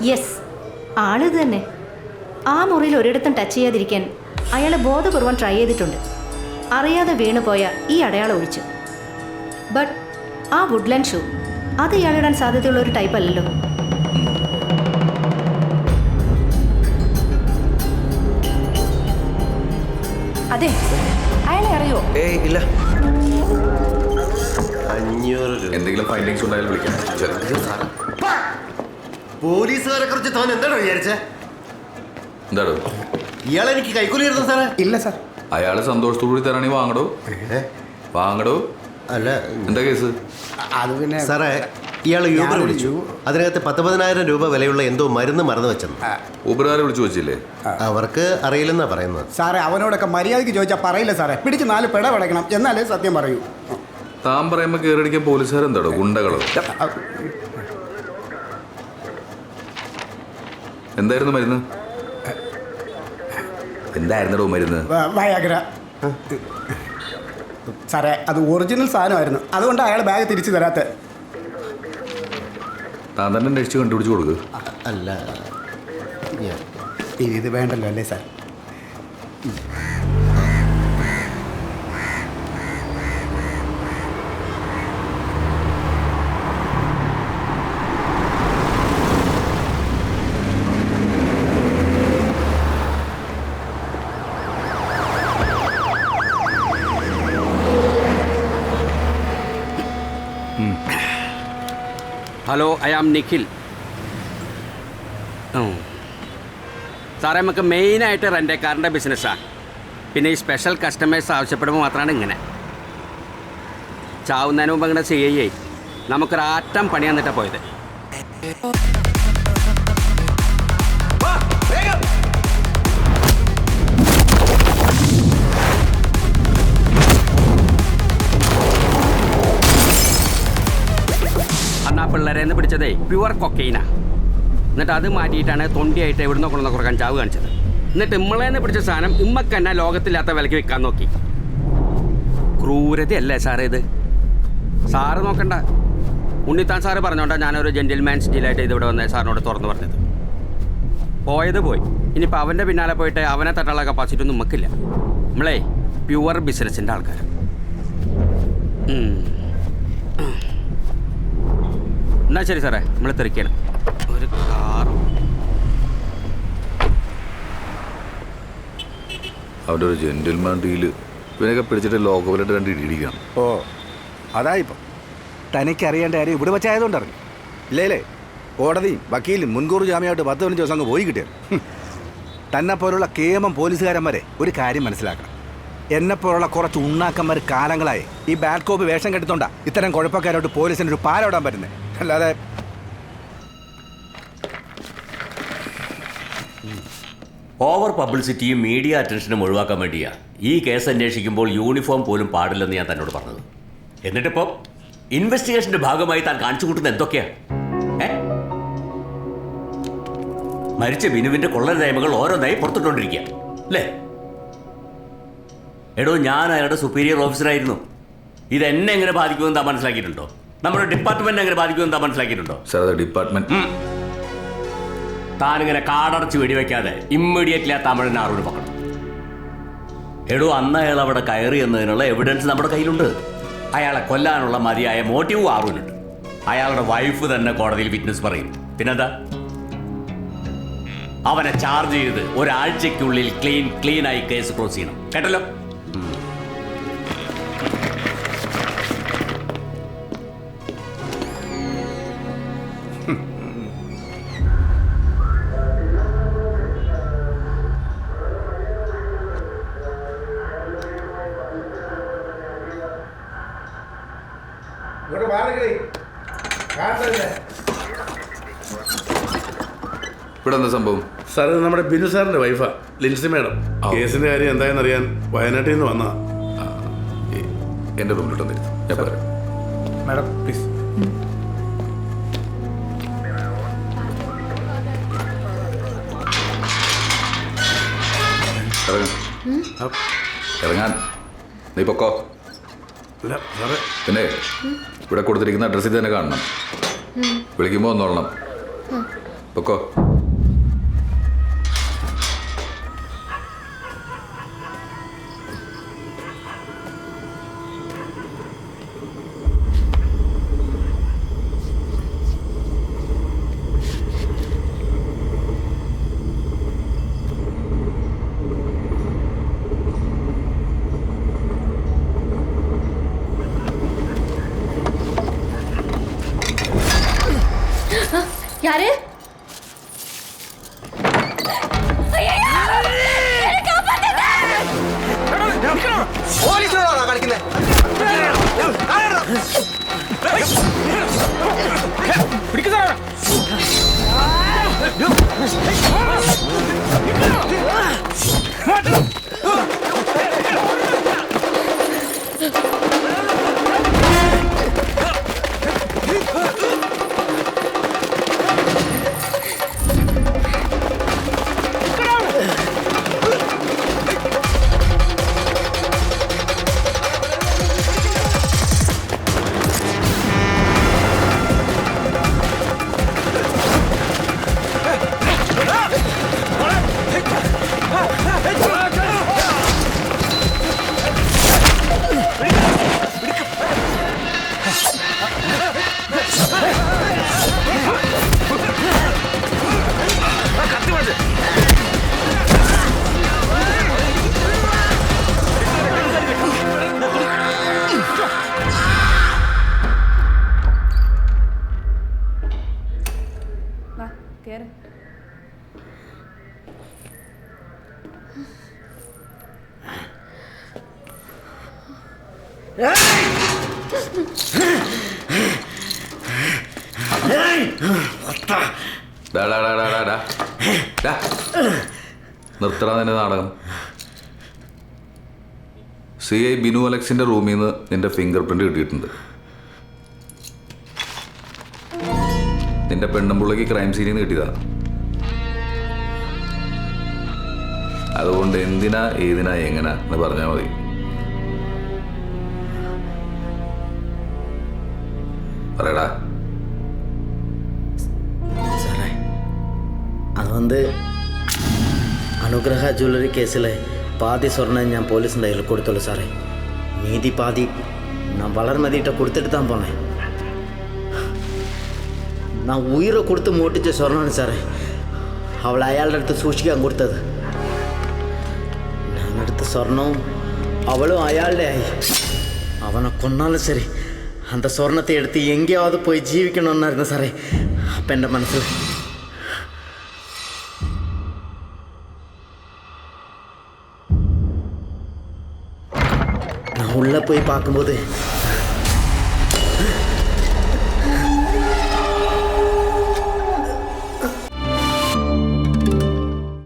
Yes, ആളിത് തന്നെ. ആ മുറിയിൽ ഒരിടത്തും ടച്ച് ചെയ്യാതിരിക്കാൻ അയാൾ ബോധപൂർവം ട്രൈ ചെയ്തിട്ടുണ്ട്. അറിയാതെ വീണുപോയ ഈ അടയാളം ഒഴിച്ചു. ബട്ട് ആ വുഡ്ലാൻഡ് ഷൂ അത് ഇയാളിടാൻ സാധ്യതയുള്ള ഒരു ടൈപ്പ് അല്ലല്ലോ. അതെ, അയാളെ അറിയോ? ഏയ് ഇല്ല. 500 രൂപ. എന്തെങ്കിലും ഫൈൻഡിങ്സ് ഉണ്ടായാലും വിളിക്കാം. പോലീസുകാരെ കുറിച്ച് താൻ എന്താണ് വിചാരിച്ചേ? എന്താടോ ഇയാളെനിക്ക് കൈക്കൂലി തരുന്നു സാറേ? ഇല്ല സാർ. അയാള് സന്തോഷത്തോടുകൂടി തരാണെങ്കിൽ വാങ്ങടോ. വാങ്ങടോ. അല്ല, എന്താ കേസ്? അത് പിന്നെ സാറേ, ഇയാൾ യൂബർ വിളിച്ചു. അതിനകത്ത് 19,000 രൂപ വിലയുള്ള എന്തോ മരുന്ന് മറന്നു വെച്ചെന്ന്. ഊബറുകാരെ വിളിച്ചു വെച്ചില്ലേ? അവർക്ക് അറിയില്ലെന്നാ പറയുന്നത്. സാറേ, അവനോടൊക്കെ മര്യാദയ്ക്ക് ചോദിച്ചാൽ പറയില്ല സാറേ. പിടിച്ച് 4 പിട പടയ്ക്കണം, എന്നാലേ സത്യം പറയൂ. താൻ പറയുമ്പോ കയറിയടിക്കാൻ പോലീസുകാരെന്താടോ? ഗുണ്ടകളോ? എന്തായിരുന്നു മരുന്ന്? എന്തായിരുന്നടോ മരുന്ന്? വയാഗ്ര സാറേ. അത് ഒറിജിനൽ സാധനമായിരുന്നു, അതുകൊണ്ട് അയാൾ ബാഗ് തിരിച്ചു തരാത്ത. താൻ തന്നെ അന്വേഷിച്ച് കണ്ടുപിടിച്ച് കൊടുക്കുക. അല്ല, ഇത് വേണ്ടല്ലോ അല്ലേ sir? Hello, I am Nikhil. സാറേ, നമുക്ക് മെയിനായിട്ട് റെൻ്റേക്കാറിൻ്റെ ബിസിനസ്സാണ്. പിന്നെ ഈ സ്പെഷ്യൽ കസ്റ്റമേഴ്സ് ആവശ്യപ്പെടുമ്പോൾ മാത്രമാണ് ഇങ്ങനെ. ചാവുന്നതിന് മുമ്പ് ഇങ്ങനെ ചെയ്യേ നമുക്കൊരാറ്റം പണി തന്നിട്ടാണ് പോയത്. അന്ന് ആ പിള്ളേരെന്ന് പിടിച്ചതേ പ്യുവർ കൊക്കൈനാ. എന്നിട്ട് അത് മാറ്റിയിട്ടാണ് തൊണ്ടിയായിട്ട് എവിടുന്നോ കൊണ്ടുവന്ന കുറേ കഞ്ചാവ് കാണിച്ചത്. എന്നിട്ട് ഇമ്മളേന്ന് പിടിച്ച സാധനം ഇമ്മക്ക് തന്നെ ലോകത്തില്ലാത്ത വിലയ്ക്ക് വിൽക്കാൻ നോക്കി. ക്രൂരതയല്ലേ സാറേ ഇത്? സാറ് നോക്കണ്ട, ഉണ്ണിത്താൻ സാറ് പറഞ്ഞോണ്ടാ ഞാനൊരു ജെന്റിൽമാൻസ് ഡീലായിട്ട് ഇതിവിടെ വന്നേ സാറിനോട് തുറന്നു പറഞ്ഞത്. പോയത് പോയി. ഇനിയിപ്പോൾ അവൻ്റെ പിന്നാലെ പോയിട്ട് അവനെ തട്ടാനുള്ള കപ്പാസിറ്റി ഒന്നും നമുക്കില്ല. നമ്മളേ പ്യുവർ ബിസിനസ്സിൻ്റെ ആൾക്കാർ. എന്നാ ശരി സാറേ, നമ്മൾ തിരക്കണം. ഒരു കാറും അവൻ്റെ ഒരു ജെന്റിൽമാൻ ഡീല് ഇവനൊക്കെ പിടിച്ചിട്ട് ലോകവിലായിട്ട് 2 ഇടിയിടിക്കണം. ഓ, അതായിപ്പം തനിക്കറിയേണ്ട കാര്യം ഇവിടെ വെച്ചായതുകൊണ്ട് അറിഞ്ഞു ഇല്ലേ? കോടതിയും വക്കീലും മുൻകൂർ ജാമ്യമായിട്ട് 10-15 ദിവസം അങ്ങ് പോയി കിട്ടിയത്. തന്നെപ്പോലുള്ള കേമം പോലീസുകാരന്മാരെ ഒരു കാര്യം മനസ്സിലാക്കണം. എന്നെപ്പോലുള്ള കുറച്ച് ഉണ്ണാക്കന്മാർ കാലങ്ങളായി ഈ ബാഡ് കോപ്പ് വേഷം കെടുത്തോണ്ടാ ഇത്തരം കുഴപ്പക്കാരോട്ട് പോലീസിന് ഒരു പാലോടാൻ പറ്റുന്നത്. അല്ലാതെ ഓവർ പബ്ലിസിറ്റിയും മീഡിയ അറ്റൻഷനും ഒഴിവാക്കാൻ വേണ്ടിയാണ് ഈ കേസ് അന്വേഷിക്കുമ്പോൾ യൂണിഫോം പോലും പാടില്ലെന്ന് ഞാൻ തന്നോട് പറഞ്ഞത്. എന്നിട്ടിപ്പോൾ ഇൻവെസ്റ്റിഗേഷന്റെ ഭാഗമായി താൻ കാണിച്ചു കൂട്ടുന്നത് എന്തൊക്കെയാ? മരിച്ച ബിനുവിന്റെ കൊള്ളരുതായ്മകൾ ഓരോന്നായി പുറത്തിട്ടുകൊണ്ടിരിക്കുക അല്ലേ? എടോ, ഞാൻ അയാളുടെ സുപ്പീരിയർ ഓഫീസറായിരുന്നു. ഇതെന്നെ എങ്ങനെ ബാധിക്കുമെന്ന് താൻ മനസ്സിലാക്കിയിട്ടുണ്ടോ? നമ്മുടെ ഡിപ്പാർട്ട്മെന്റ് എങ്ങനെ ബാധിക്കുമെന്ന് താൻ മനസ്സിലാക്കിയിട്ടുണ്ടോ? സാർ, അത് ഡിപ്പാർട്ട്മെന്റ്. താനിങ്ങനെ കാടടച്ച് വെടിവെക്കാതെ ഇമ്മീഡിയറ്റ്ലി ആ തമിഴൻ ആറോട് പക്കണം. എടോ, അന്ന് അയാൾ അവിടെ കയറി എന്നതിനുള്ള എവിഡൻസ് നമ്മുടെ കയ്യിലുണ്ട്. അയാളെ കൊല്ലാനുള്ള മതിയായ മോട്ടീവ് ആറൂനുണ്ട്. അയാളുടെ വൈഫ് തന്നെ കോടതിയിൽ വിറ്റ്നസ് പറയും. പിന്നെന്താ? അവനെ ചാർജ് ചെയ്ത് ഒരാഴ്ചയ്ക്കുള്ളിൽ ക്ലീനായി കേസ് ക്ലോസ് ചെയ്യണം. കേട്ടല്ലോ? ഇവിടെ എന്താ സംഭവം? സാർ, ഇത് നമ്മുടെ ബിനു സാറിന്റെ വൈഫാ, ലിൻസി മാഡം. കേസിന്റെ കാര്യം എന്തായെന്ന് അറിയാൻ വയനാട്ടിൽ നിന്ന് വന്നതാ. എൻ്റെ റൂമിലോട്ട് ഞാൻ പറയാം. Madam please. ഇറങ്ങാൻ. നീ പൊക്കോ. അല്ല സാറേ, പിന്നെ ഇവിടെ കൊടുത്തിരിക്കുന്ന അഡ്രസ്സിൽ തന്നെ കാണണം. വിളിക്കുമ്പോൾ ഒന്നോളണം. പൊക്കോ. யாரு? നിർത്തടാ നിന്റെ നാടകം. CI ബിനു അലക്സിന്റെ റൂമിൽ നിന്ന് നിന്റെ ഫിംഗർ പ്രിന്റ് കിട്ടിയിട്ടുണ്ട്. നിന്റെ പെണ്ണുമ്പുള്ളിക്ക് ക്രൈം സീനിൽ നിന്ന് കിട്ടിയതാ. അതുകൊണ്ട് എന്തിനാ ഏതിനാ എങ്ങനാ എന്ന് പറഞ്ഞാൽ മതി. പറയടാ. സാറേ, അത് അനുഗ്രഹ ജ്വല്ലറി കേസിലെ പാതി സ്വർണ്ണം ഞാൻ പോലീസിൻ്റെ കയ്യിൽ കൊടുത്തുള്ളൂ സാറേ. നീതി പാതി ഞാൻ വളർമതിയിട്ട് കൊടുത്തിട്ട് താൻ പോണേ. ഞാൻ ഉയരെ കൊടുത്ത് മോട്ടിച്ച സ്വർണ്ണമാണ് സാറേ അവൾ അയാളുടെ അടുത്ത് സൂക്ഷിക്കാൻ കൊടുത്തത്. ഞാനെടുത്ത സ്വർണവും അവളും അയാളുടെ ആയി. അവനെ കൊന്നാലും ശരി அந்த സ്വർണത്തെ എടുത്ത് എങ്കെയാவது പോയി ജീവിക്കണമെന്നായിരുന്നു സാറേ അപ്പം എൻ്റെ മനസ്സിൽ. நான் உள்ளே போய் பார்க்கும்போது